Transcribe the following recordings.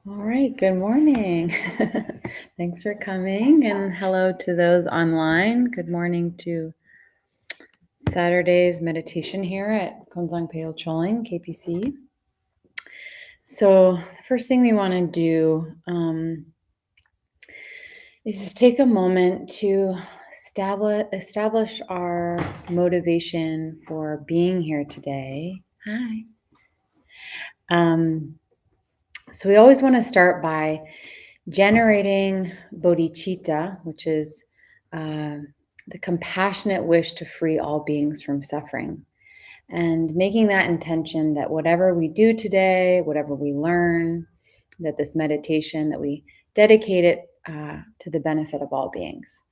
All right, good morning. Thanks for coming, and hello to those online. Good morning to Saturday's meditation here at Konzang Peo Choling, KPC. So, the first thing we want to do is just take a moment to establish our motivation for being here today. Hi. Um, so, we always want to start by generating bodhicitta, which is uh, the compassionate wish to free all beings from suffering, and making that intention that whatever we do today, whatever we learn, that this meditation, that we dedicate it to the benefit of all beings.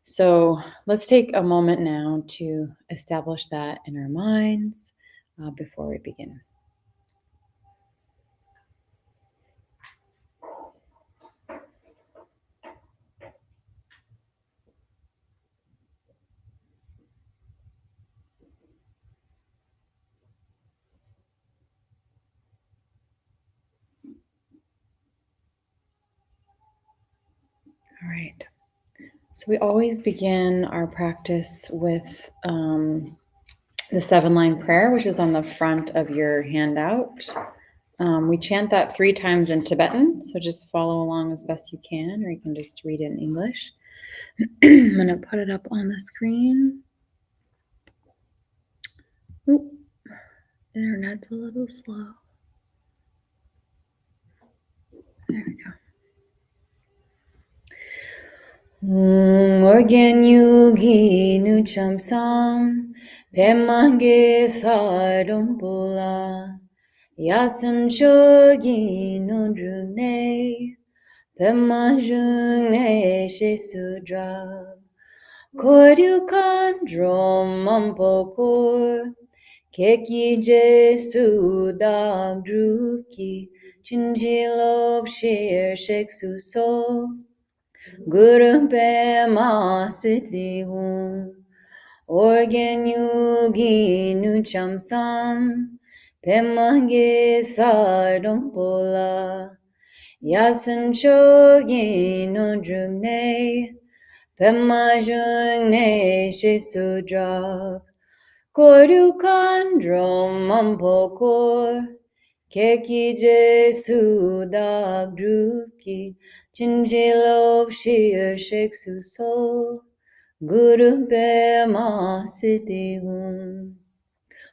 So let's take a moment now to establish that in our minds before we begin. All right. So we always begin our practice with the 7-line prayer, which is on the front of your handout. We chant that 3 times in Tibetan, so just follow along as best you can, or you can just read it in English. I'm going to put it up on the screen. Oop, internet's a little slow. There we go. Organ yugi nucham sam pemange sarumpola yasan shogi nundrune pemanjune shesudra koryukan drom mampokor keki jesu dagdruki chinjilop shir sheksu so Guru Pema Siddhi Hum Organ Yugi Nucham Sam Pemange Sardom Pola Yasan Shogi Nodrumne Pema Jungne Shesudrak Koru Kandrom Mampokor Keki Jesu Dagdruki Chinjilo Shir Sheksu So Guru Pema Siddhi Hum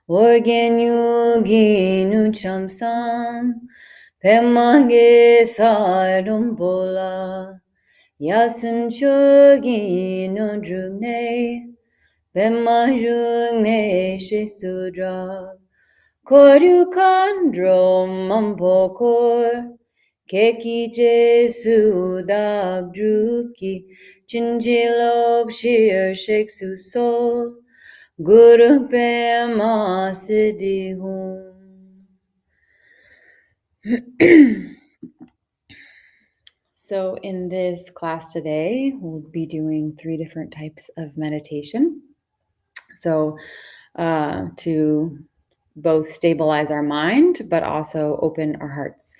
Organ Yugi Nucham Sam Pemage Sardum Bola Yasan Chogi Nodrumne Pema Jungne Shesudra Koru Kandrom Mampokor Keki Jesu Dagdruki Chinjilop Shir Sheksu So Guru Pema Siddhi Hum. So in this class today, we'll be doing 3 different types of meditation. So to both stabilize our mind, but also open our hearts.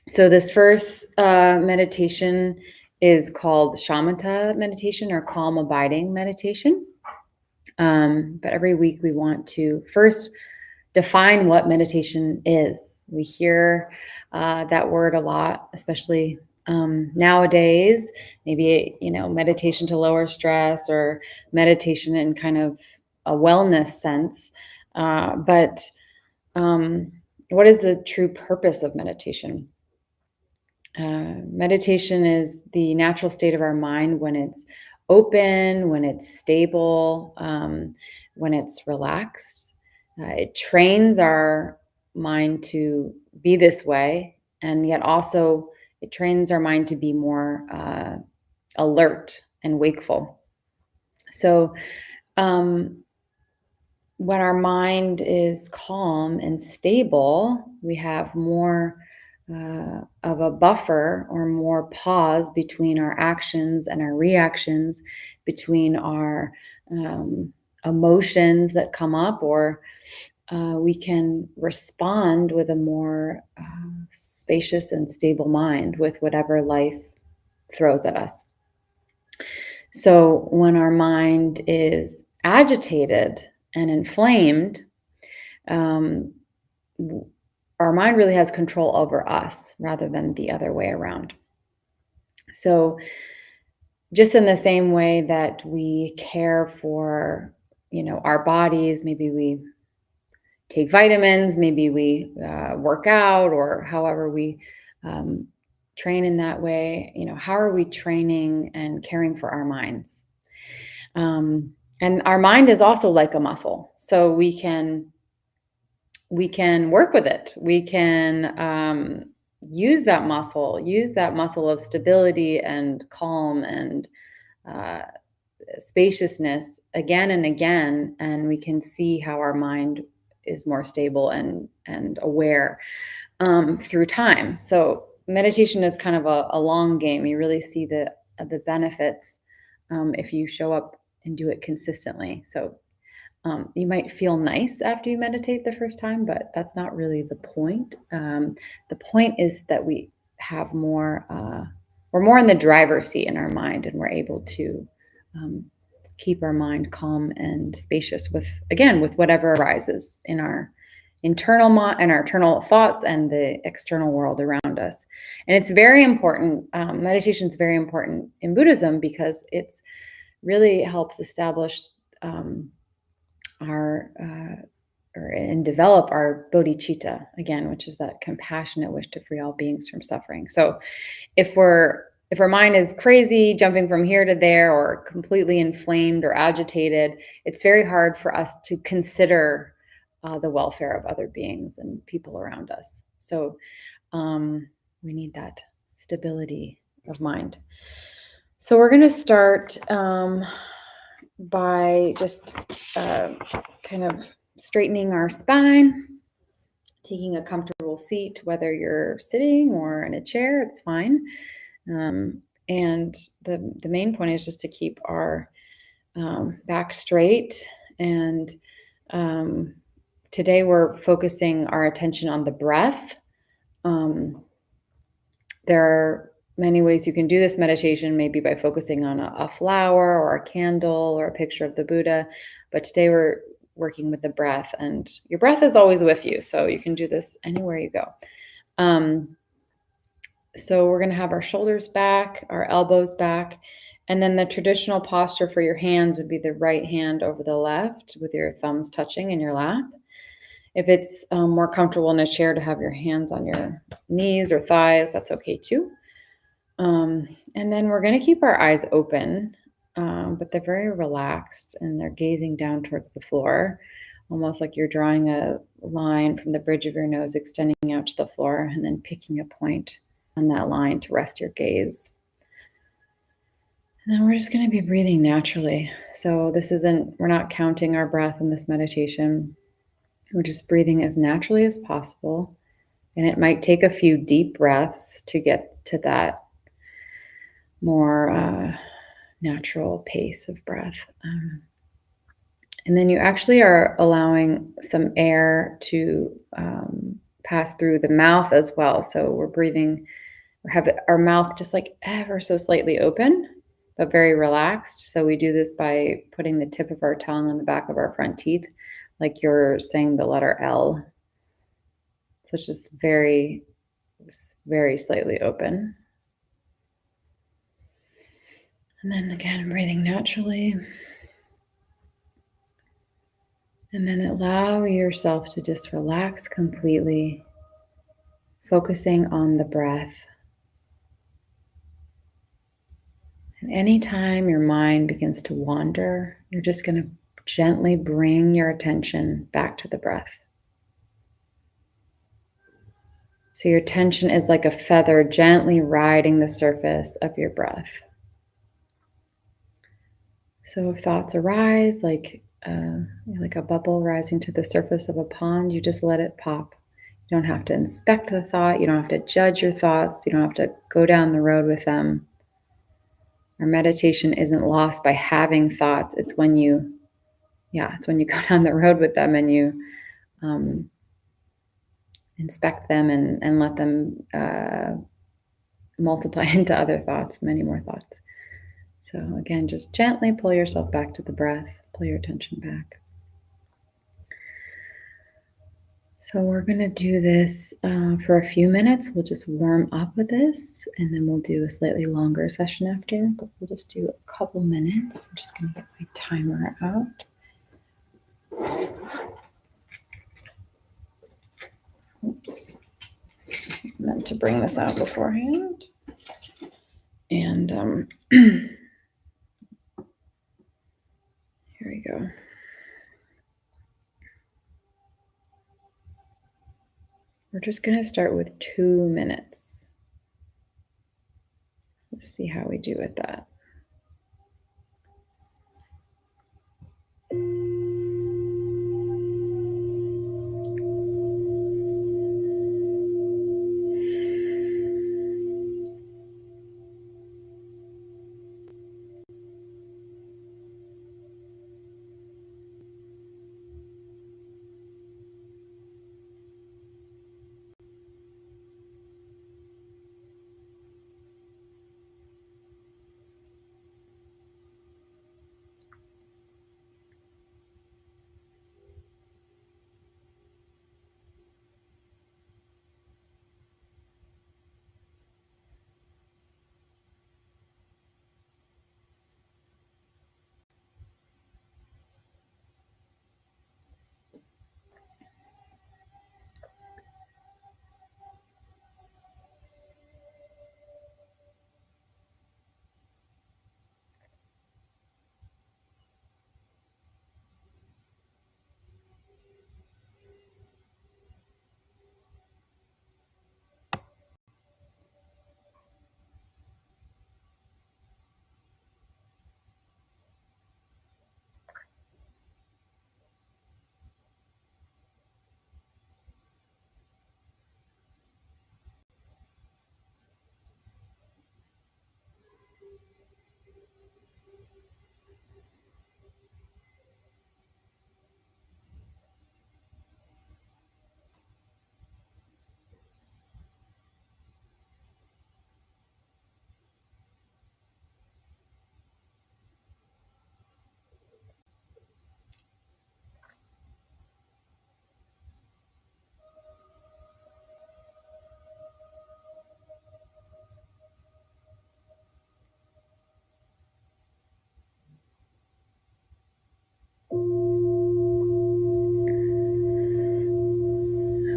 So this first meditation is called Shamatha meditation, or calm abiding meditation. But every week we want to first define what meditation is. We hear that word a lot, especially nowadays. Maybe meditation to lower stress, or meditation in kind of a wellness sense. But what is the true purpose of meditation? Meditation is the natural state of our mind when it's open, when it's stable, when it's relaxed. It trains our mind to be this way, and yet also it trains our mind to be more alert and wakeful. So when our mind is calm and stable, we have more of a buffer, or more pause between our actions and our reactions, between our emotions that come up, or we can respond with a more spacious and stable mind with whatever life throws at us. So when our mind is agitated and inflamed, um, our mind really has control over us rather than the other way around. So just in the same way that we care for, our bodies, maybe we take vitamins, maybe we work out, or however we um, train in that way, how are we training and caring for our minds? And our mind is also like a muscle, so we can work with it. We can use that muscle of stability and calm and uh, spaciousness again and again, and we can see how our mind is more stable and aware through time. So meditation is kind of a long game. You really see the benefits if you show up and do it consistently. So you might feel nice after you meditate the first time, but that's not really the point. The point is that we have more, we're more in the driver's seat in our mind, and we're able to um, keep our mind calm and spacious with whatever arises in our and our internal thoughts and the external world around us. And it's very important. Meditation is very important in Buddhism because it's really helps establish our and develop our bodhicitta again, which is that compassionate wish to free all beings from suffering. So if our mind is crazy, jumping from here to there, or completely inflamed or agitated, it's very hard for us to consider the welfare of other beings and people around us. So we need that stability of mind. So we're going to start by just kind of straightening our spine, taking a comfortable seat, whether you're sitting or in a chair, it's fine. And the main point is just to keep our back straight. And today we're focusing our attention on the breath. There are many ways you can do this meditation, maybe by focusing on a flower or a candle or a picture of the Buddha. But today we're working with the breath, and your breath is always with you, so you can do this anywhere you go. So we're going to have our shoulders back, our elbows back, and then the traditional posture for your hands would be the right hand over the left with your thumbs touching in your lap. If it's more comfortable in a chair to have your hands on your knees or thighs, that's okay too. And then we're going to keep our eyes open, but they're very relaxed and they're gazing down towards the floor, almost like you're drawing a line from the bridge of your nose extending out to the floor and then picking a point on that line to rest your gaze. And then we're just going to be breathing naturally. So we're not counting our breath in this meditation. We're just breathing as naturally as possible. And it might take a few deep breaths to get to that more natural pace of breath. And then you actually are allowing some air to pass through the mouth as well. So we're breathing, we have our mouth just like ever so slightly open, but very relaxed. So we do this by putting the tip of our tongue on the back of our front teeth, like you're saying the letter L. So it's just very, very slightly open. And then again, breathing naturally. And then allow yourself to just relax completely, focusing on the breath. And anytime your mind begins to wander, you're just going to gently bring your attention back to the breath. So your attention is like a feather gently riding the surface of your breath. So if thoughts arise like a bubble rising to the surface of a pond, you just let it pop. You don't have to inspect the thought. You don't have to judge your thoughts. You don't have to go down the road with them. Our meditation isn't lost by having thoughts. It's when you go down the road with them and you inspect them and let them multiply into other thoughts, many more thoughts. So again, just gently pull yourself back to the breath, pull your attention back. So we're going to do this for a few minutes. We'll just warm up with this, and then we'll do a slightly longer session after, but we'll just do a couple minutes. I'm just going to get my timer out. Oops. I meant to bring this out beforehand. And here we go. We're just going to start with 2 minutes. Let's see how we do with that.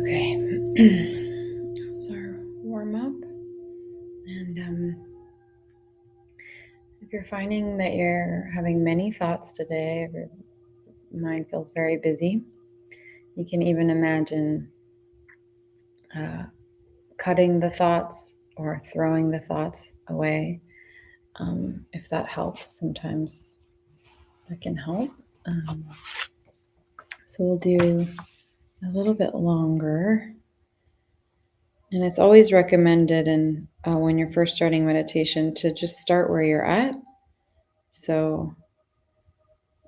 Okay, that our warm up. And if you're finding that you're having many thoughts today, or your mind feels very busy, you can even imagine cutting the thoughts or throwing the thoughts away. If that helps, sometimes that can help. So we'll do a little bit longer. And it's always recommended, and when you're first starting meditation, to just start where you're at. So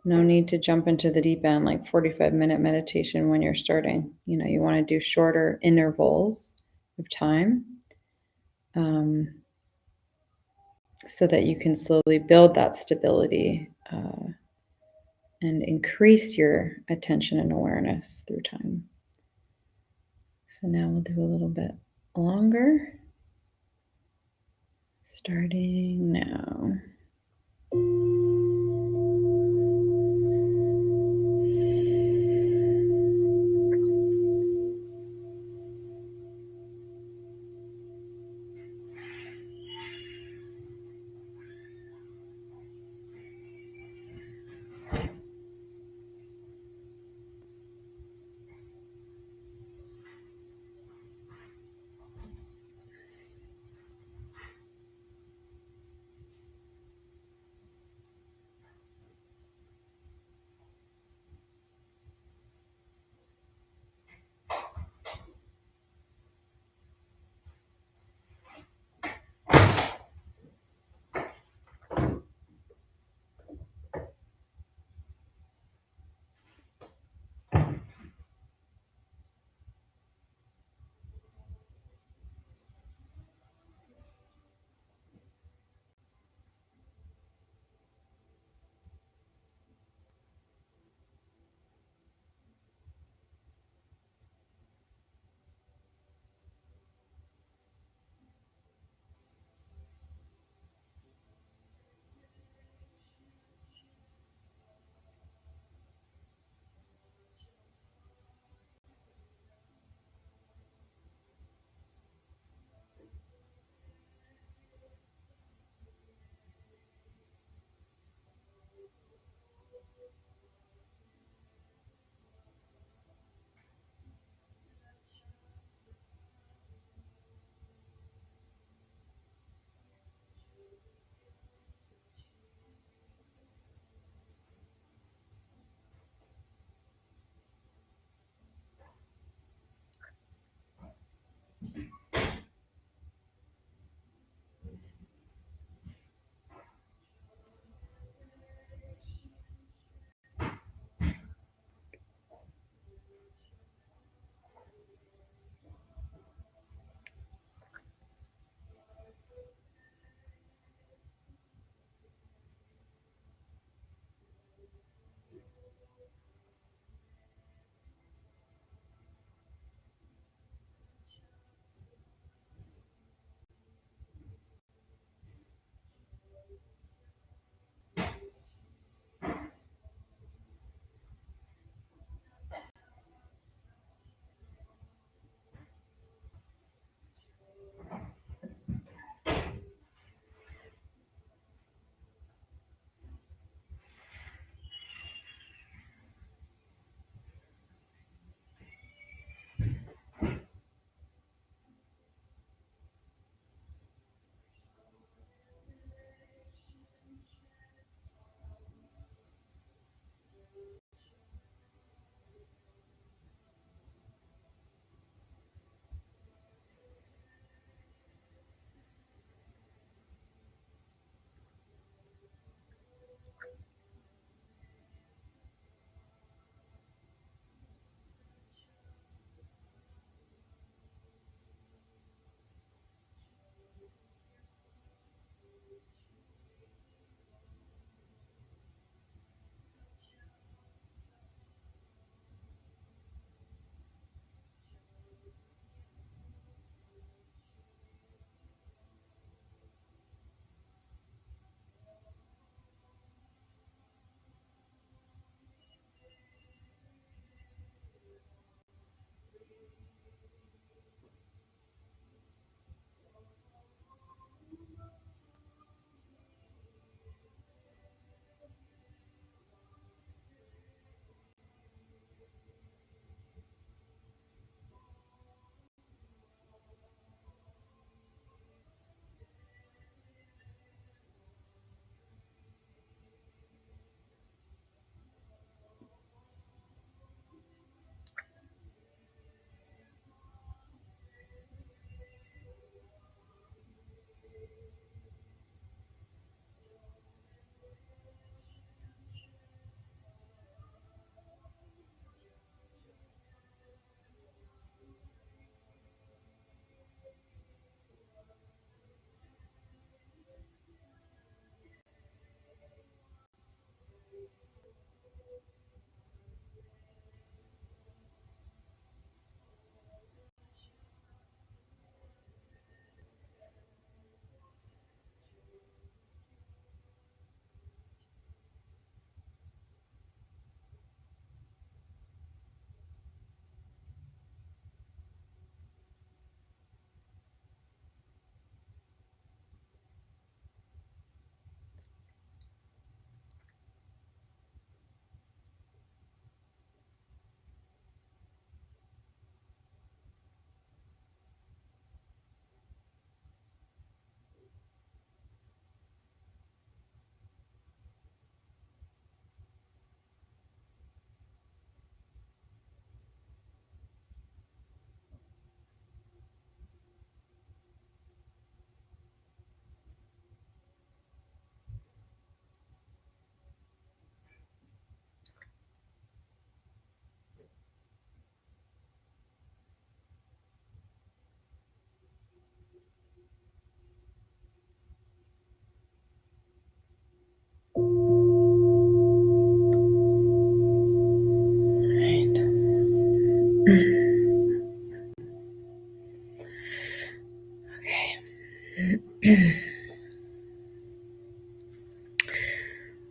no need to jump into the deep end, like 45-minute meditation when you're starting. You want to do shorter intervals of time, so that you can slowly build that stability and increase your attention and awareness through time. So now we'll do a little bit longer, starting now.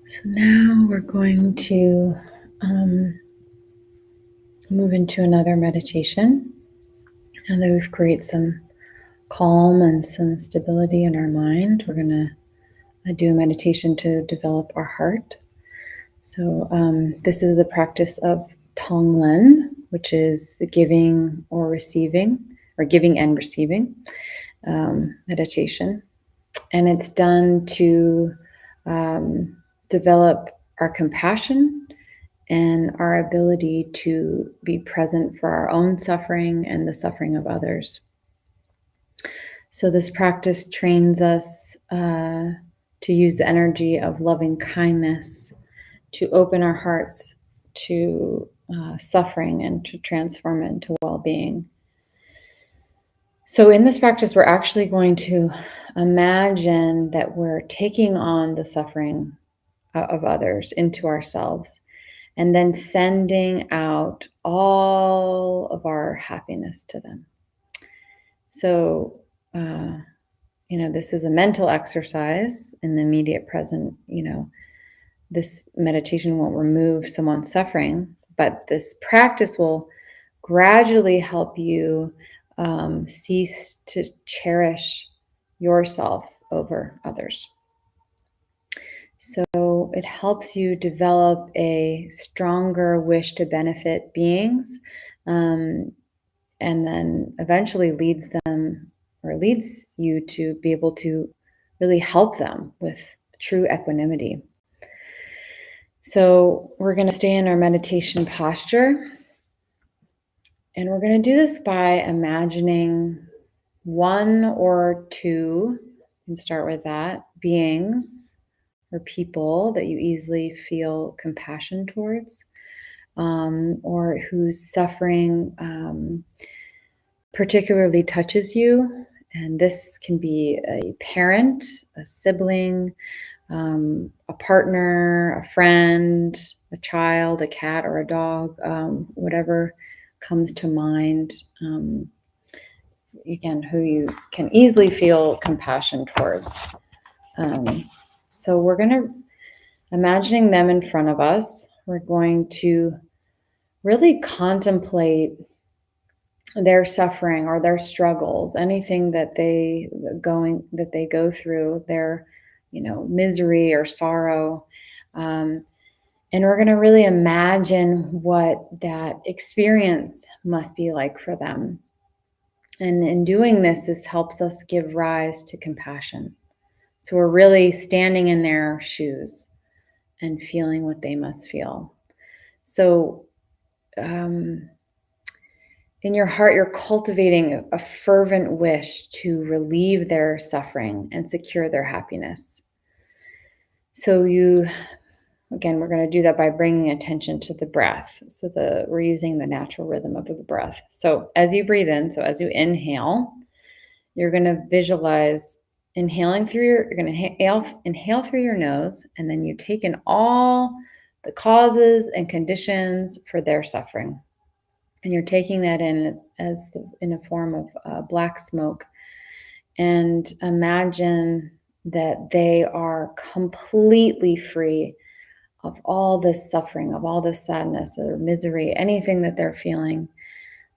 So now we're going to move into another meditation. Now that we've created some calm and some stability in our mind, we're going to do a meditation to develop our heart. So this is the practice of Tonglen, which is the giving or receiving, or giving and receiving meditation. And it's done to develop our compassion and our ability to be present for our own suffering and the suffering of others. So this practice trains us to use the energy of loving kindness to open our hearts to suffering and to transform it into well-being. So in this practice, we're actually going to imagine that we're taking on the suffering of others into ourselves and then sending out all of our happiness to them. So, this is a mental exercise in the immediate present. This meditation won't remove someone's suffering, but this practice will gradually help you cease to cherish yourself over others. So it helps you develop a stronger wish to benefit beings, and then eventually leads you to be able to really help them with true equanimity. So we're going to stay in our meditation posture, and we're going to do this by imagining one or two, and start with that, beings or people that you easily feel compassion towards, or whose suffering particularly touches you. And this can be a parent, a sibling, a partner, a friend, a child, a cat, or a dog, whatever comes to mind. Again, who you can easily feel compassion towards. So we're going to, imagining them in front of us, we're going to really contemplate their suffering or their struggles, anything that they go through, their misery or sorrow, and we're going to really imagine what that experience must be like for them. And in doing this helps us give rise to compassion. So we're really standing in their shoes and feeling what they must feel. So in your heart, you're cultivating a fervent wish to relieve their suffering and secure their happiness. So we're going to do that by bringing attention to the breath. So we're using the natural rhythm of the breath. So as you breathe in, so as you inhale, you're going to visualize inhaling you're going to inhale through your nose, and then you take in all the causes and conditions for their suffering. And you're taking that in in a form of black smoke, and imagine that they are completely free of all this suffering, of all this sadness or misery, anything that they're feeling,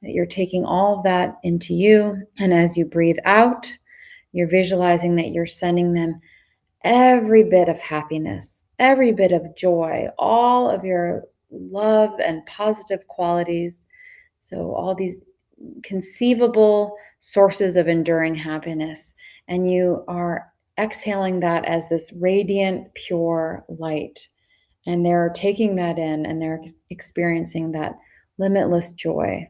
that you're taking all of that into you. And as you breathe out, you're visualizing that you're sending them every bit of happiness, every bit of joy, all of your love and positive qualities. So all these conceivable sources of enduring happiness. And you are exhaling that as this radiant, pure light. And they're taking that in and they're experiencing that limitless joy.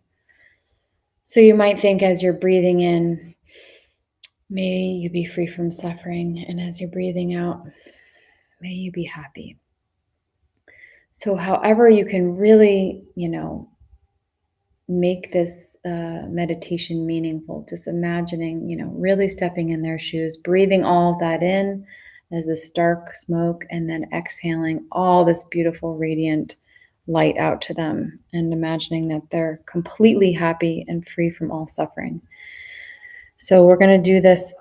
So you might think, as you're breathing in, may you be free from suffering. And as you're breathing out, may you be happy. So however you can really, make this meditation meaningful, just imagining, really stepping in their shoes, breathing all of that in as this dark smoke, and then exhaling all this beautiful, radiant light out to them, and imagining that they're completely happy and free from all suffering. So we're going to do this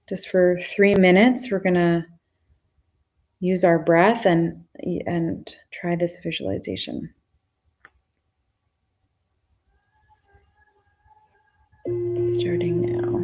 just for 3 minutes. We're going to use our breath and try this visualization. Starting now.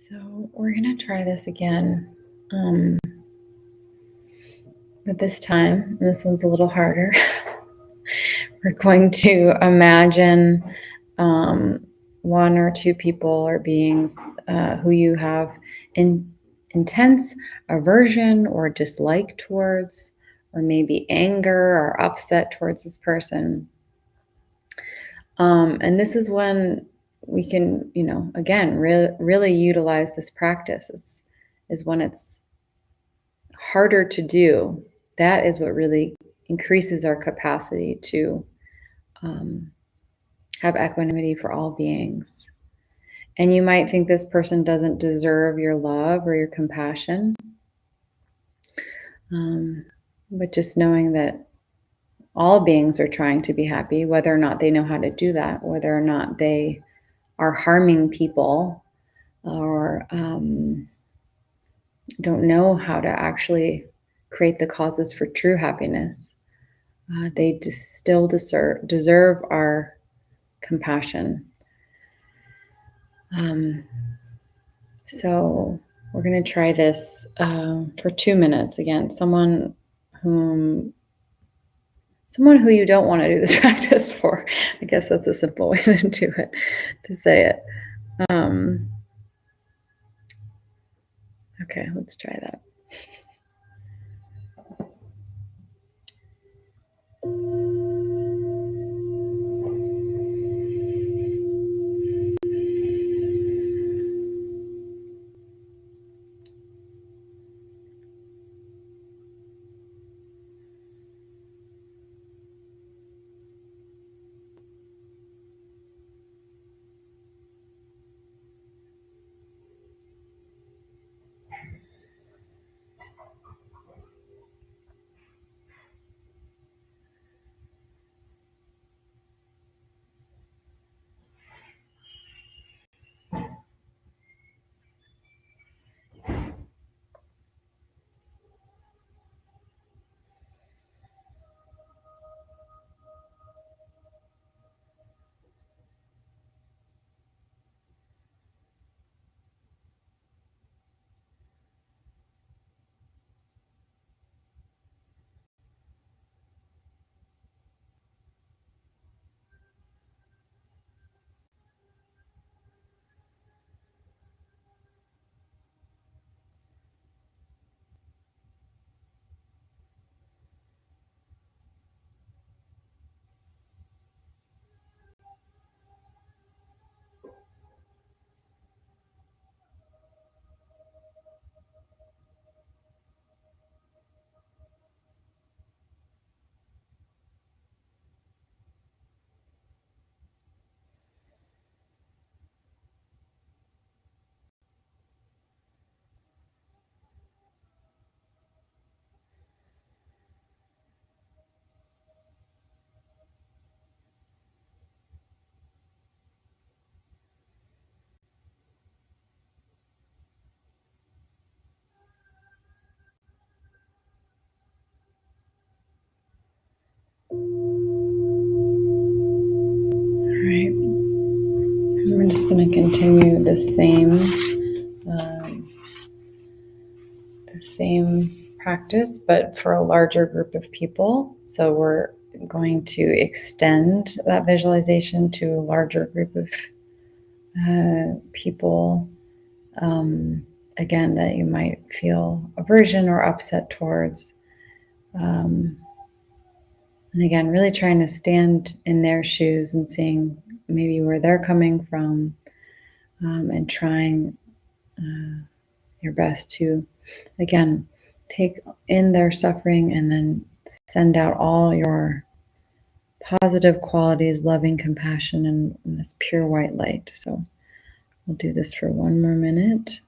So we're going to try this again. But this time, and this one's a little harder, we're going to imagine one or two people or beings who you have intense aversion or dislike towards, or maybe anger or upset towards this person. And this is when we can, again, really utilize this practice is when it's harder to do. That is what really increases our capacity to have equanimity for all beings. And you might think this person doesn't deserve your love or your compassion. But just knowing that all beings are trying to be happy, whether or not they know how to do that, whether or not they are harming people or don't know how to actually create the causes for true happiness. They still deserve our compassion. So we're going to try this for 2 minutes. Again, someone who you don't want to do this practice for. I guess that's a simple way to do it, to say it. Okay, let's try that. We're just going to continue the same practice, but for a larger group of people. So we're going to extend that visualization to a larger group of people. Again, that you might feel aversion or upset towards. And again, really trying to stand in their shoes and seeing maybe where they're coming from, and trying your best to, again, take in their suffering and then send out all your positive qualities, loving compassion, and this pure white light. So we'll do this for one more minute.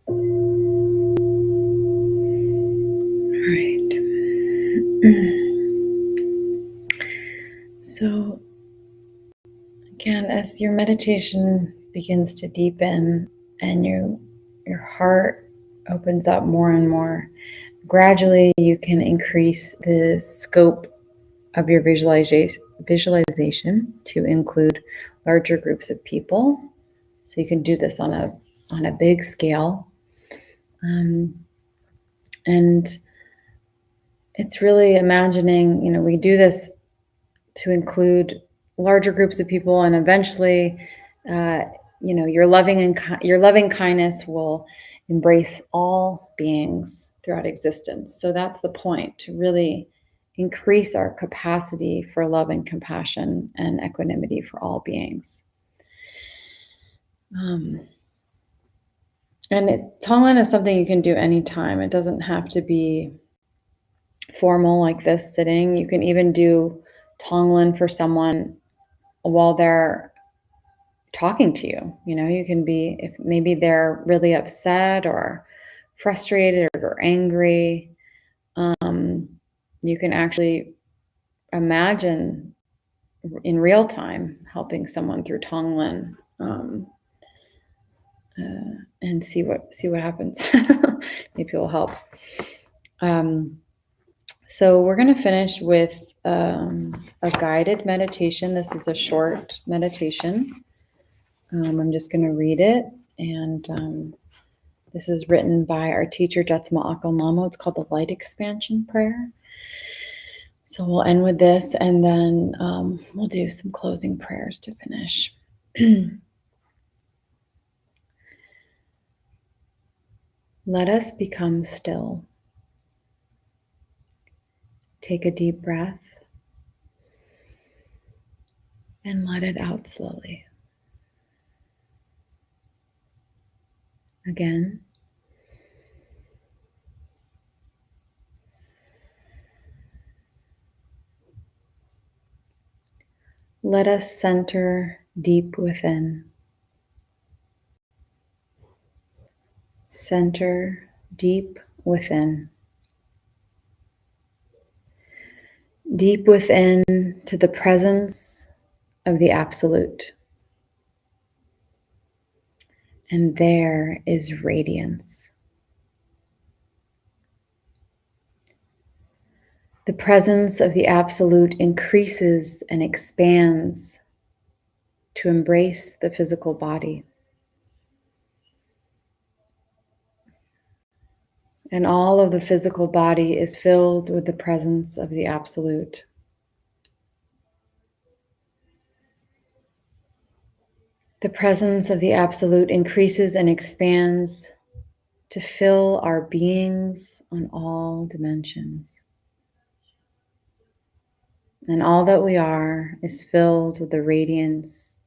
All right. So again, as your meditation begins to deepen and your heart opens up more and more, gradually you can increase the scope of your visualization to include larger groups of people. So you can do this on a big scale. And it's really imagining, we do this to include larger groups of people, and eventually, your loving kindness will embrace all beings throughout existence. So that's the point, to really increase our capacity for love and compassion and equanimity for all beings. Tonglen is something you can do anytime. It doesn't have to be formal like this sitting. You can even do Tonglen for someone while they're talking to you. You can be, if maybe they're really upset or frustrated or angry, you can actually imagine in real time helping someone through Tonglen, and see what happens. Maybe it will help. So we're going to finish with a guided meditation. This is a short meditation. I'm just going to read it, and this is written by our teacher Jetsunma. It's called the Light Expansion Prayer. So we'll end with this, and then we'll do some closing prayers to finish. Let us become still. Take a deep breath and let it out slowly. Again. Let us center deep within. Center deep within. Deep within to the presence of the Absolute. And there is radiance. The presence of the Absolute increases and expands to embrace the physical body. And all of the physical body is filled with the presence of the Absolute. The presence of the Absolute increases and expands to fill our beings on all dimensions. And all that we are is filled with the radiance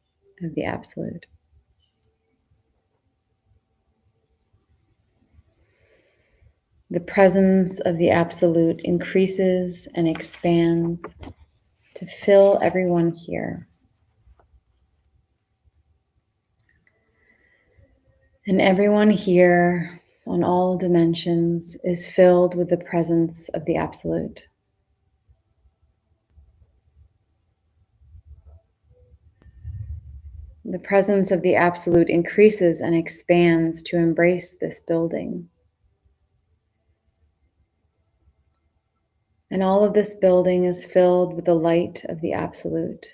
of the Absolute. The presence of the Absolute increases and expands to fill everyone here. And everyone here on all dimensions is filled with the presence of the Absolute. The presence of the Absolute increases and expands to embrace this building. And all of this building is filled with the light of the Absolute.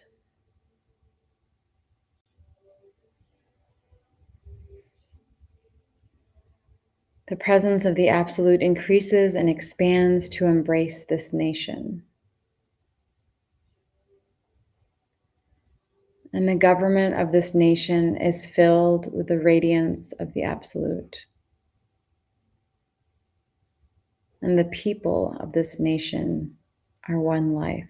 The presence of the Absolute increases and expands to embrace this nation. And the government of this nation is filled with the radiance of the Absolute. And the people of this nation are one life.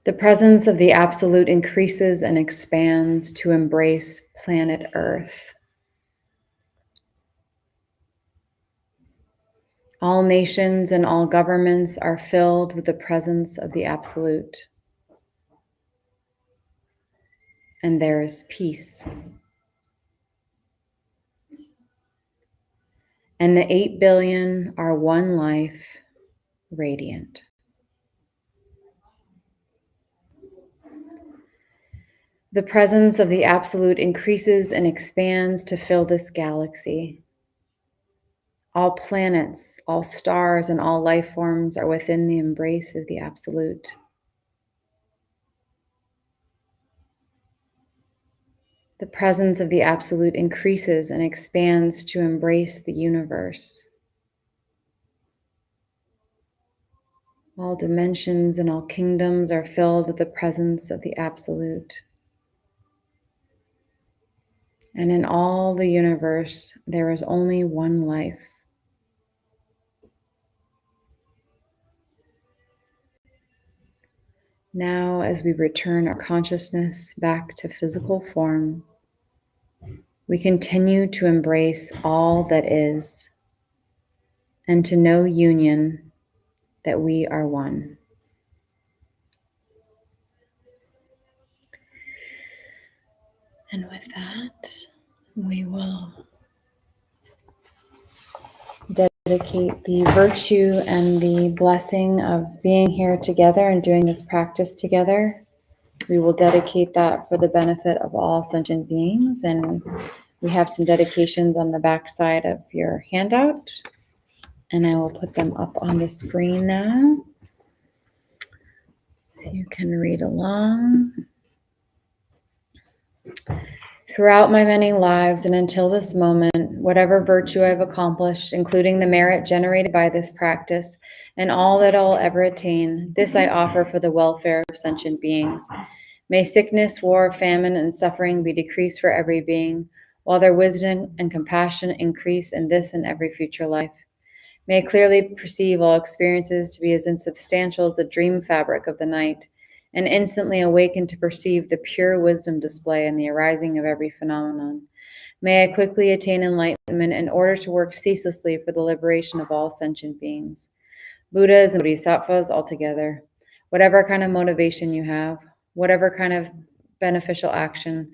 The presence of the Absolute increases and expands to embrace planet Earth. All nations and all governments are filled with the presence of the Absolute. And there is peace. And the 8 billion are one life, radiant. The presence of the Absolute increases and expands to fill this galaxy. All planets, all stars, and all life forms are within the embrace of the Absolute. The presence of the Absolute increases and expands to embrace the universe. All dimensions and all kingdoms are filled with the presence of the Absolute. And in all the universe, there is only one life. Now, as we return our consciousness back to physical form, we continue to embrace all that is and to know union, that we are one. And with that, we will dedicate the virtue and the blessing of being here together and doing this practice together. We will dedicate that for the benefit of all sentient beings. And we have some dedications on the back side of your handout. And I will put them up on the screen now, so you can read along. Throughout my many lives and until this moment, whatever virtue I've accomplished, including the merit generated by this practice and all that I'll ever attain, this I offer for the welfare of sentient beings. May sickness, war, famine, and suffering be decreased for every being, while their wisdom and compassion increase in this and every future life. May I clearly perceive all experiences to be as insubstantial as the dream fabric of the night, and instantly awaken to perceive the pure wisdom display in the arising of every phenomenon. May I quickly attain enlightenment in order to work ceaselessly for the liberation of all sentient beings. Buddhas and Bodhisattvas altogether, whatever kind of motivation you have, whatever kind of beneficial action,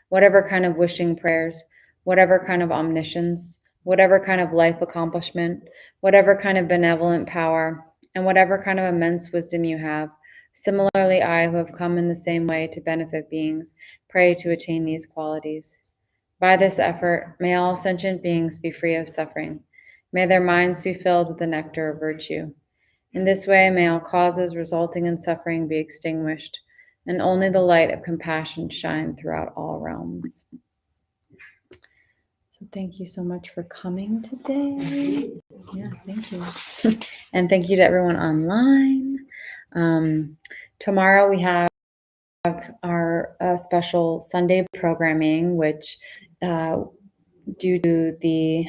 whatever kind of wishing prayers, whatever kind of omniscience, whatever kind of life accomplishment, whatever kind of benevolent power, and whatever kind of immense wisdom you have, similarly, I, who have come in the same way to benefit beings, pray to attain these qualities. By this effort, may all sentient beings be free of suffering. May their minds be filled with the nectar of virtue. In this way, may all causes resulting in suffering be extinguished, and only the light of compassion shine throughout all realms. So thank you so much for coming today. Yeah, thank you. And thank you to everyone online. tomorrow we have our special Sunday programming, which due to the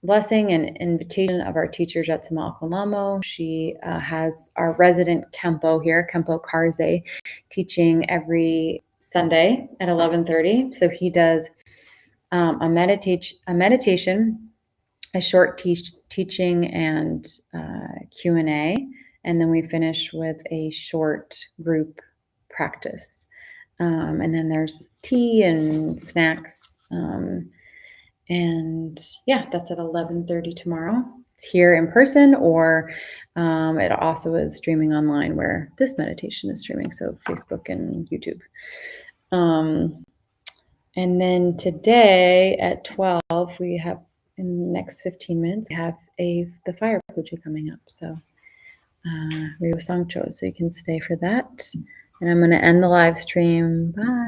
blessing and invitation of our teacher, Jetsunma Lamo, she has our resident Kempo here, Kempo Karze, teaching every Sunday at 11:30. So he does a meditation, a short teaching, and Q&A, and then we finish with a short group practice. And then there's tea and snacks. And yeah, that's at 11:30 tomorrow. It's here in person, or it also is streaming online where this meditation is streaming, so Facebook and YouTube. And then today at 12, we have, in the next 15 minutes, we have the fire puja coming up. So Ryo Sangcho, so you can stay for that. And I'm going to end the live stream. Bye.